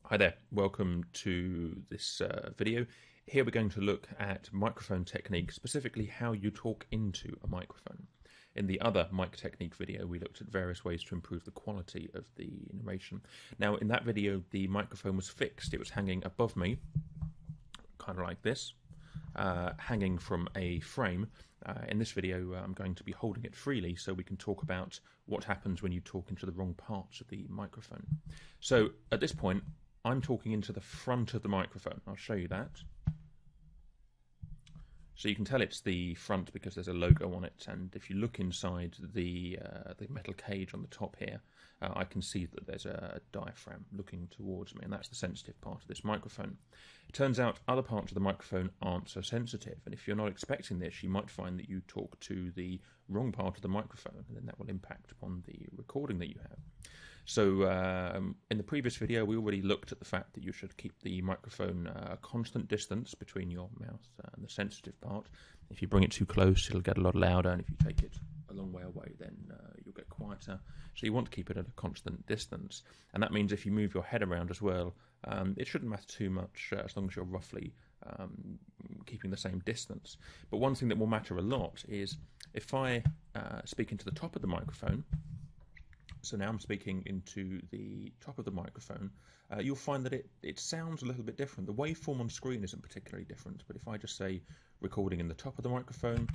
Hi there, welcome to this video. Here we're going to look at microphone technique, specifically how you talk into a microphone. In the other mic technique video, we looked at various ways to improve the quality of the narration. Now, in that video, the microphone was fixed. It was hanging above me, kind of like this, hanging from a frame. In this video, I'm going to be holding it freely so we can talk about what happens when you talk into the wrong parts of the microphone. So, at this point, I'm talking into the front of the microphone. I'll show you that. So you can tell it's the front because there's a logo on it, and if you look inside the metal cage on the top here, I can see that there's a diaphragm looking towards me, and that's the sensitive part of this microphone. It turns out other parts of the microphone aren't so sensitive, and if you're not expecting this, you might find that you talk to the wrong part of the microphone, and then that will impact upon the recording that you have. So in the previous video, we already looked at the fact that you should keep the microphone a constant distance between your mouth and the sensitive part. If you bring it too close, it'll get a lot louder, and if you take it a long way away, then you'll get quieter. So you want to keep it at a constant distance, and that means if you move your head around as well, it shouldn't matter too much as long as you're roughly keeping the same distance. But one thing that will matter a lot is if I speak into the top of the microphone. So now I'm speaking into the top of the microphone. You'll find that it sounds a little bit different. The waveform on screen isn't particularly different, but if I just say recording in the top of the microphone,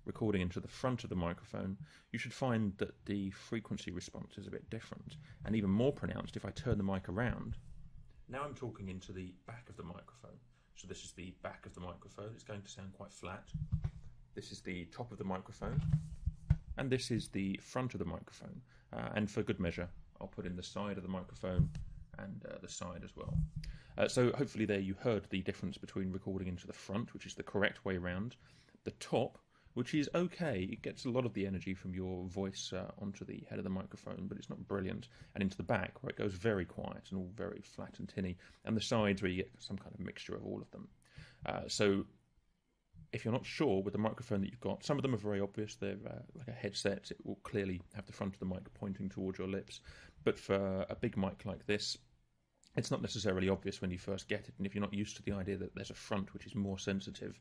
recording into the front of the microphone, you should find that the frequency response is a bit different, and even more pronounced if I turn the mic around. Now I'm talking into the back of the microphone. So this is the back of the microphone. It's going to sound quite flat. This is the top of the microphone. And this is the front of the microphone. And for good measure, I'll put in the side of the microphone and the side as well. So hopefully there you heard the difference between recording into the front, which is the correct way around, the top, which is okay. It gets a lot of the energy from your voice onto the head of the microphone, but it's not brilliant, and into the back, where it goes very quiet and all very flat and tinny, and the sides where you get some kind of mixture of all of them. So if you're not sure with the microphone that you've got, some of them are very obvious. They're like a headset. It will clearly have the front of the mic pointing towards your lips. But for a big mic like this, it's not necessarily obvious when you first get it. And if you're not used to the idea that there's a front which is more sensitive,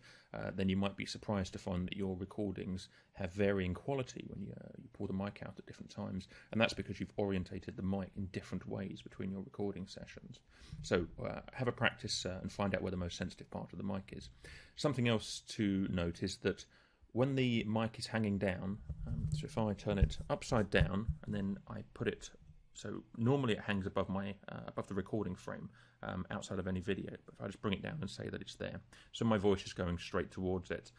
then you might be surprised to find that your recordings have varying quality when you pull the mic out at different times. And that's because you've orientated the mic in different ways between your recording sessions. So have a practice and find out where the most sensitive part of the mic is. Something else to note is that when the mic is hanging down, so if I turn it upside down and then I put it, so normally it hangs above my above the recording frame outside of any video, but if I just bring it down and say that it's there, so my voice is going straight towards it.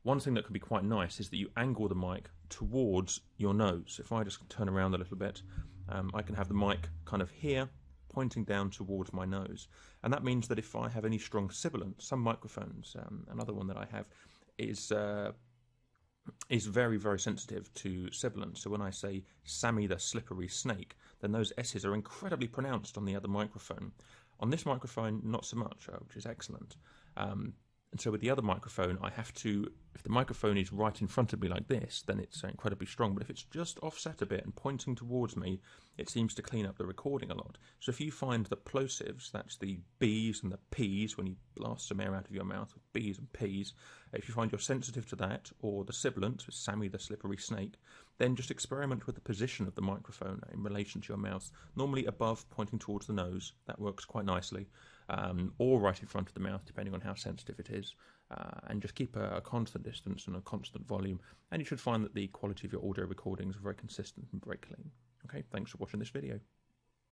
One thing that can be quite nice is that you angle the mic towards your nose. If I just turn around a little bit, I can have the mic kind of here, pointing down towards my nose, and that means that if I have any strong sibilant, some microphones, another one that I have is very, very sensitive to sibilant. So when I say Sammy the slippery snake, then those S's are incredibly pronounced on the other microphone. On this microphone, not so much, which is excellent. And so with the other microphone, I have to, if the microphone is right in front of me like this, then it's incredibly strong. But if it's just offset a bit and pointing towards me, it seems to clean up the recording a lot. So if you find the plosives, that's the B's and the P's, when you blast some air out of your mouth with B's and P's, if you find you're sensitive to that, or the sibilant, Sammy the slippery snake, then just experiment with the position of the microphone in relation to your mouth. Normally above, pointing towards the nose, that works quite nicely. Or right in front of the mouth, depending on how sensitive it is, and just keep a constant distance and a constant volume, and you should find that the quality of your audio recordings are very consistent and very clean. Okay, thanks for watching this video.